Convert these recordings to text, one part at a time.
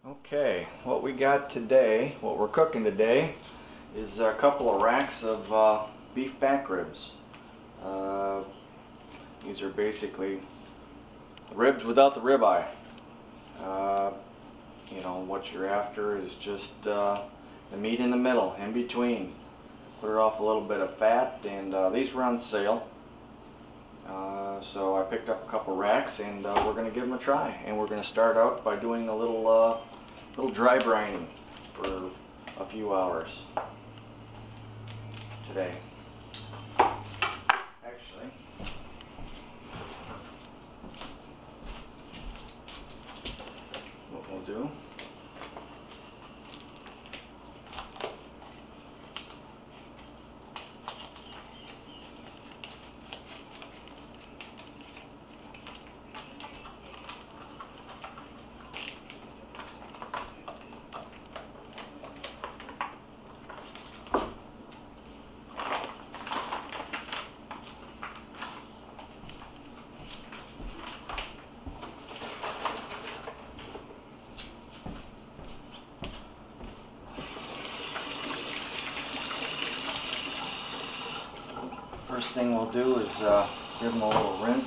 Okay, what we got today, what we're cooking today, is a couple of racks of beef back ribs. These are basically ribs without the ribeye. You know, what you're after is just the meat in the middle, in between. Clear off a little bit of fat, and these were on sale. So I picked up a couple racks, and we're going to give them a try. And we're going to start out by doing a little dry brining for a few hours today. Actually, what we'll do, first thing we'll do is give them a little rinse.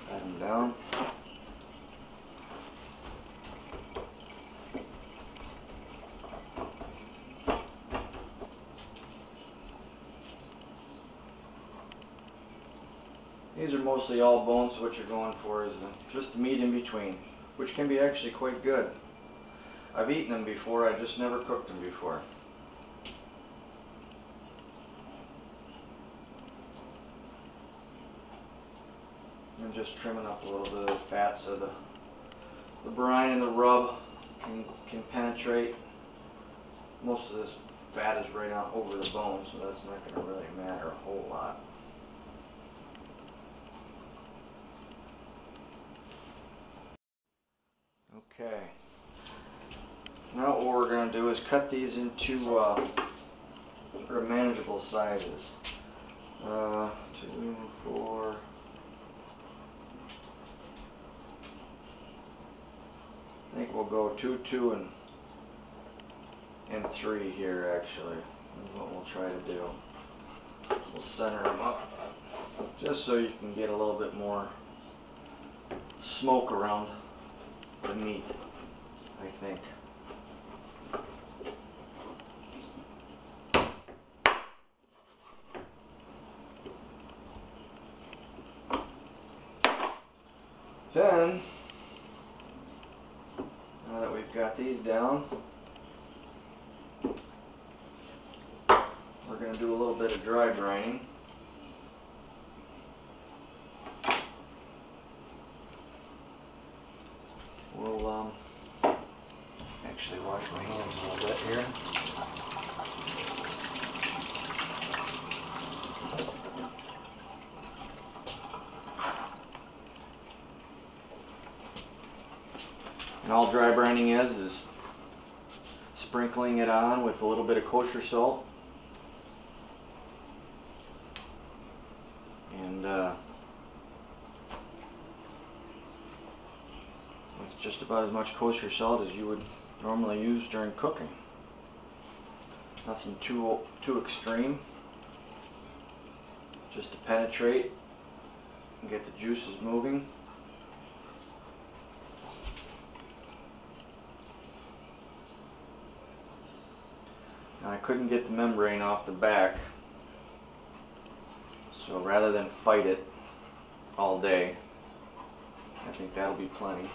Pat them down. These are mostly all bones, so what you're going for is just the meat in between, which can be actually quite good. I've eaten them before, I just never cooked them before. I'm just trimming up a little bit of the fat so the brine and the rub can penetrate. Most of this fat is right on over the bone, so that's not going to really matter a whole lot. Okay. Now what we're going to do is cut these into sort of manageable sizes. 2, 4. I think we'll go 2, 2, and 3 here actually. Is what we'll try to do. We'll center them up just so you can get a little bit more smoke around the meat, I think. Then, now that we've got these down, we're going to do a little bit of dry brining. We'll actually wash my hands a little bit here. And all dry brining is sprinkling it on with a little bit of kosher salt. And it's just about as much kosher salt as you would normally use during cooking. Nothing too extreme. Just to penetrate and get the juices moving. Now I couldn't get the membrane off the back, so rather than fight it all day, I think that'll be plenty.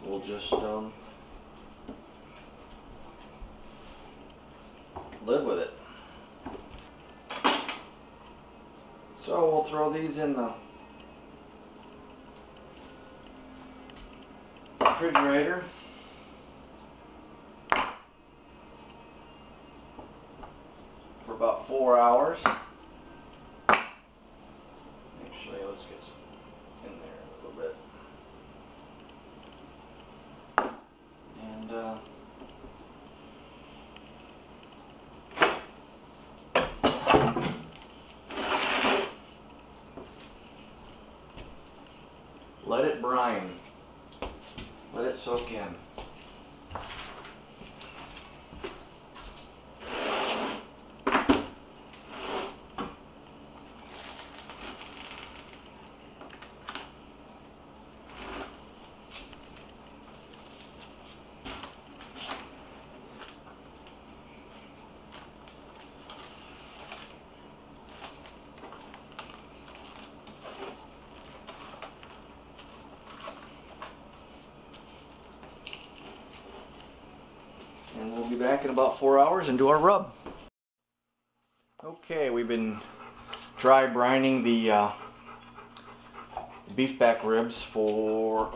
We'll just live with it. So we'll throw these in the refrigerator. For about 4 hours. Actually, let's get some in there a little bit. And be back in about 4 hours and do our rub. Okay, we've been dry brining the beef back ribs for,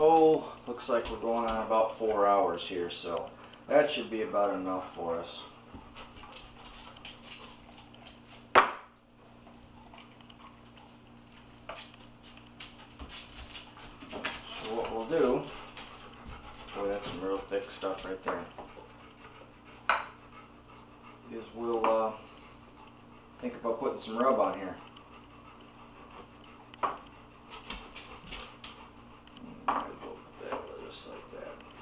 looks like we're going on about 4 hours here, so that should be about enough for us. So what we'll do, boy, that's some real thick stuff right there, is we'll think about putting some rub on here. Just like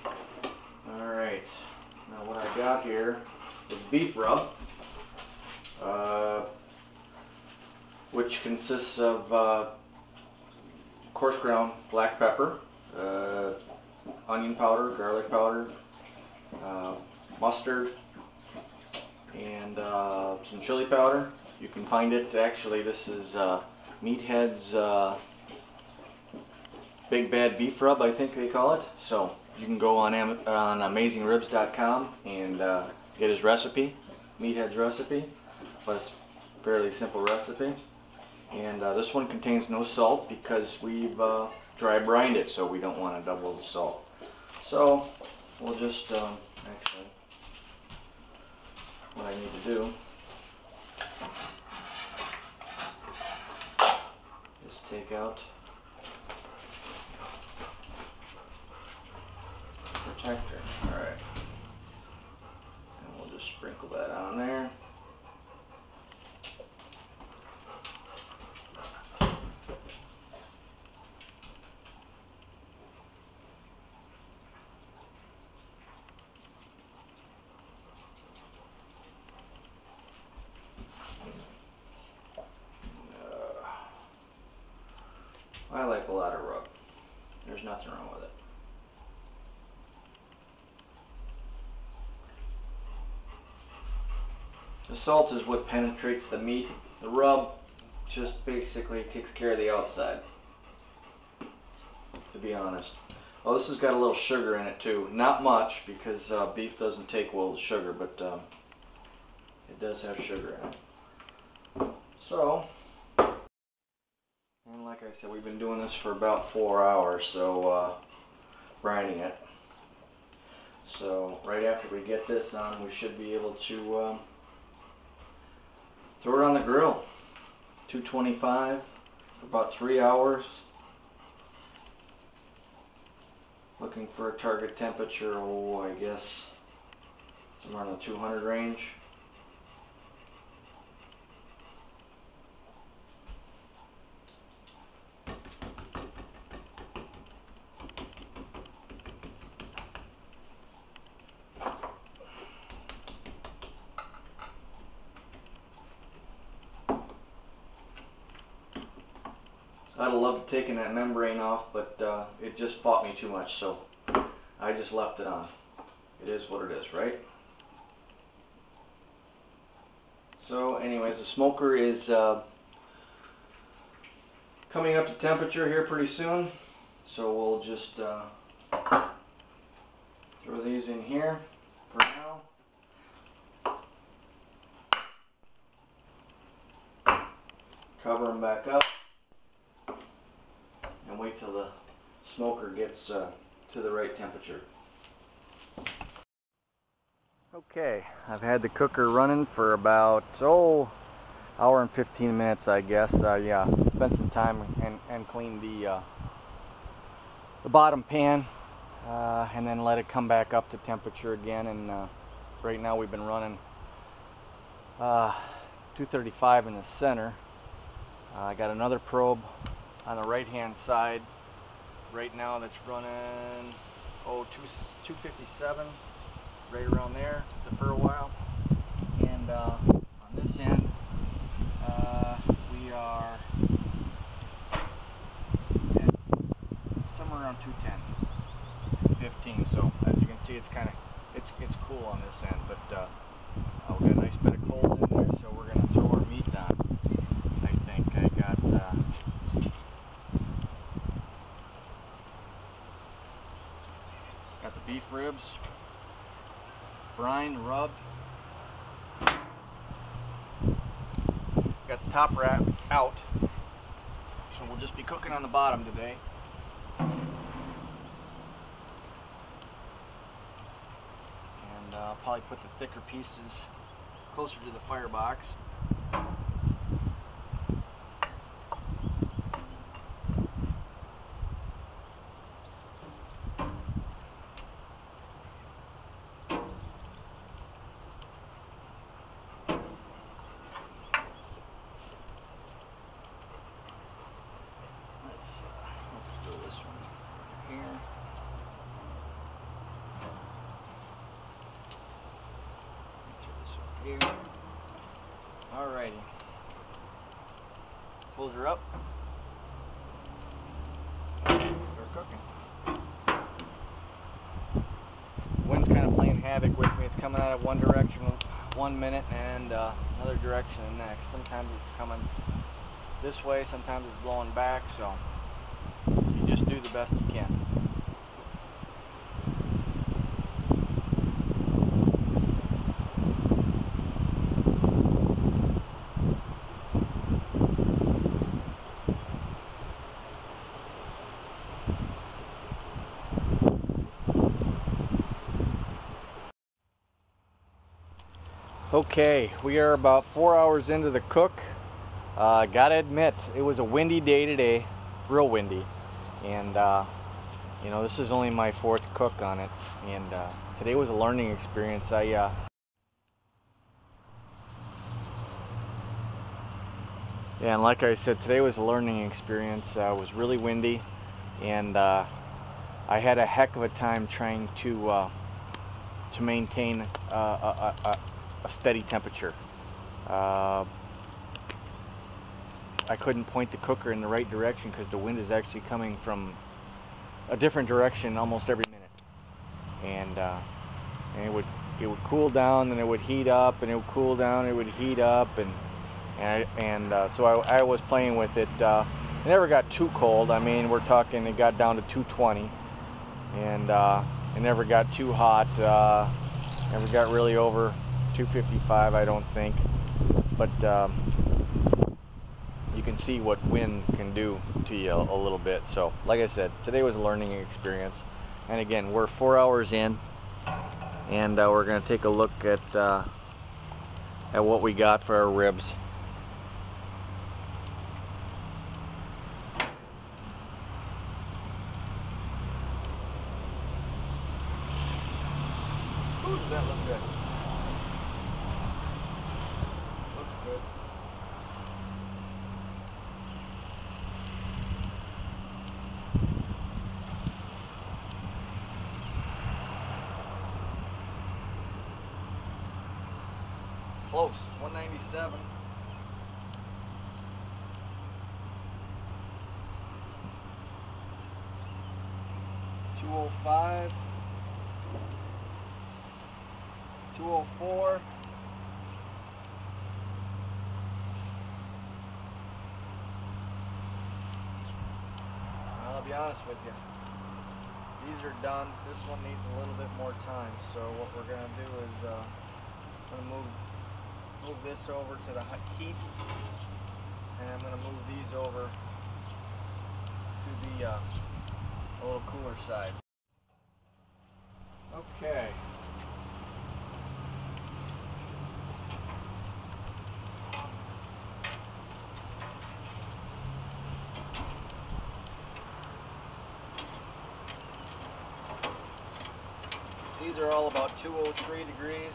that. Alright, now what I got here is beef rub, which consists of coarse ground black pepper, onion powder, garlic powder, mustard, and some chili powder. You can find it, actually this is Meathead's Big Bad Beef Rub, I think they call it. So you can go on AmazingRibs.com and get his recipe, Meathead's recipe, but it's a fairly simple recipe. And this one contains no salt because we've dry brined it, so we don't want to double the salt. So we'll just, actually, what I need to do is take out the protector. Alright. And we'll just sprinkle that on there. I like a lot of rub. There's nothing wrong with it. The salt is what penetrates the meat. The rub just basically takes care of the outside, to be honest. Oh, this has got a little sugar in it too. Not much, because beef doesn't take well with sugar, but it does have sugar in it. So, and like I said, we've been doing this for about 4 hours, so brining it. So right after we get this on, we should be able to throw it on the grill. 225 for about 3 hours. Looking for a target temperature, I guess somewhere in the 200 range. I'd have loved taking that membrane off, but it just fought me too much, so I just left it on. It is what it is, right? So anyways, the smoker is coming up to temperature here pretty soon, so we'll just throw these in here for now. Cover them back up and wait till the smoker gets to the right temperature. Okay, I've had the cooker running for about hour and 15 minutes, I guess. Yeah, spent some time and cleaned the bottom pan, and then let it come back up to temperature again. And right now we've been running 235 in the center. I got another probe on the right hand side right now that's running 257, right around there for a while. And on this end we are at somewhere around 210, 15. So as you can see, it's kind of it's cool on this end, but we got a nice bit of cold in there, so we're gonna throw our meat on. I think I got the beef ribs, brined, rubbed. Got the top wrap out, so we'll just be cooking on the bottom today. And I'll probably put the thicker pieces closer to the firebox. Let's throw this one here. Throw this one here. Alrighty. Close her up. Start cooking. Wind's kind of playing havoc with me. It's coming out of one direction 1 minute and another direction the next. Sometimes it's coming this way, sometimes it's blowing back, so you just do the best you can. Okay, we are about 4 hours into the cook. Gotta admit, it was a windy day today, real windy, and you know, this is only my 4th cook on it, and today was a learning experience. Yeah, and like I said, today was a learning experience. It was really windy, and I had a heck of a time trying to maintain a steady temperature. I couldn't point the cooker in the right direction because the wind is actually coming from a different direction almost every minute, and it would cool down, and it would heat up, and it would cool down, and it would heat up, so I was playing with it. It never got too cold. I mean, we're talking it got down to 220, and it never got too hot. Never got really over 255, I don't think, but you can see what wind can do to you a little bit. So like I said, today was a learning experience, and again, we're 4 hours in, and we're going to take a look at what we got for our ribs. Ooh, does that look good? Looks good. Close. 197. $205. 204. I'll be honest with you. These are done. This one needs a little bit more time. So what we're going to do is I'm going to move this over to the heat, and I'm going to move these over to the a little cooler side. Okay. These are all about 203 degrees.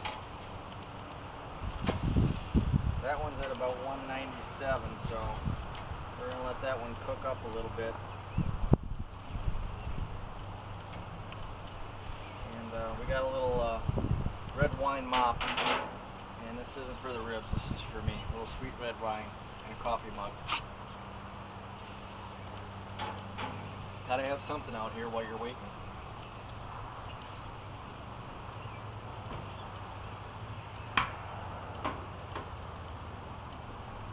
That one's at about 197, so we're going to let that one cook up a little bit. And we got a little red wine mop, and this isn't for the ribs, this is for me. A little sweet red wine in a coffee mug. Gotta have something out here while you're waiting.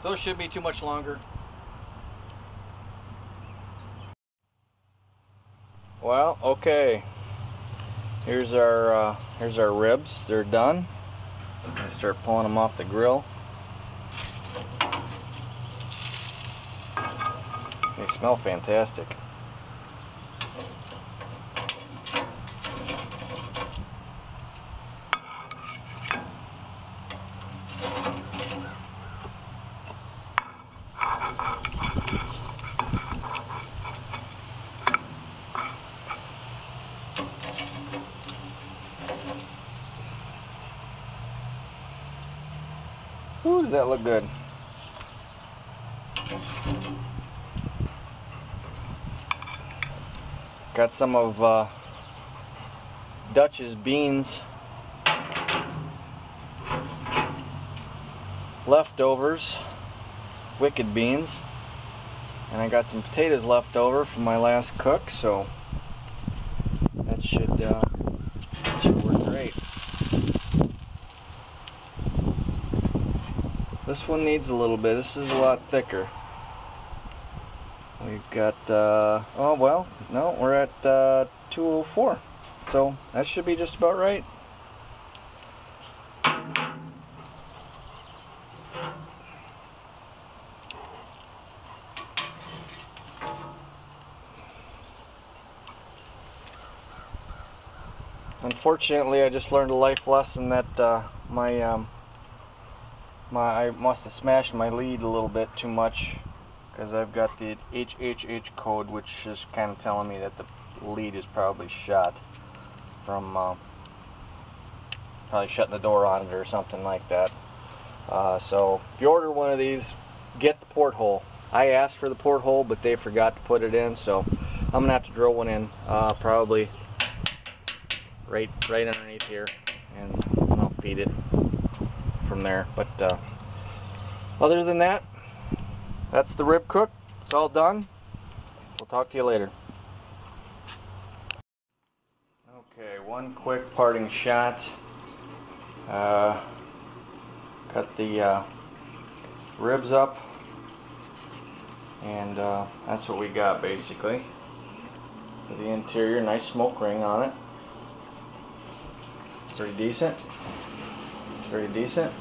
So it shouldn't be too much longer. Well, okay. Here's our ribs. They're done. I'm gonna start pulling them off the grill. They smell fantastic. Ooh, does that look good? Got some of Dutch's beans leftovers, wicked beans, and I got some potatoes left over from my last cook, so that should work great. This one needs a little bit. This is a lot thicker. We've got, oh well, no, we're at 204. So that should be just about right. Unfortunately, I just learned a life lesson that I must have smashed my lead a little bit too much, because I've got the HHH code, which is kind of telling me that the lead is probably shot from probably shutting the door on it or something like that. So if you order one of these, get the porthole. I asked for the porthole, but they forgot to put it in, so I'm gonna have to drill one in, probably right underneath here, and I'll feed it from there. But other than that, that's the rib cook. It's all done. We'll talk to you later. Okay, one quick parting shot. Cut the ribs up, and that's what we got basically. The interior, nice smoke ring on it. Pretty decent. Pretty decent.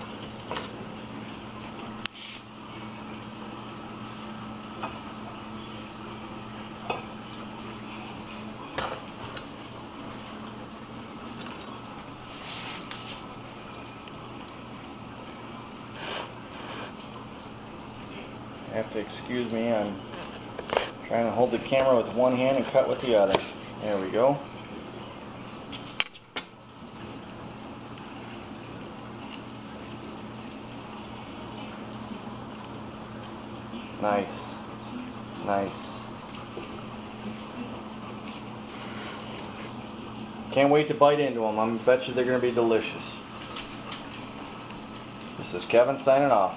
You have to excuse me, I'm trying to hold the camera with one hand and cut with the other. There we go. Nice. Nice. Can't wait to bite into them. I bet you they're going to be delicious. This is Kevin signing off.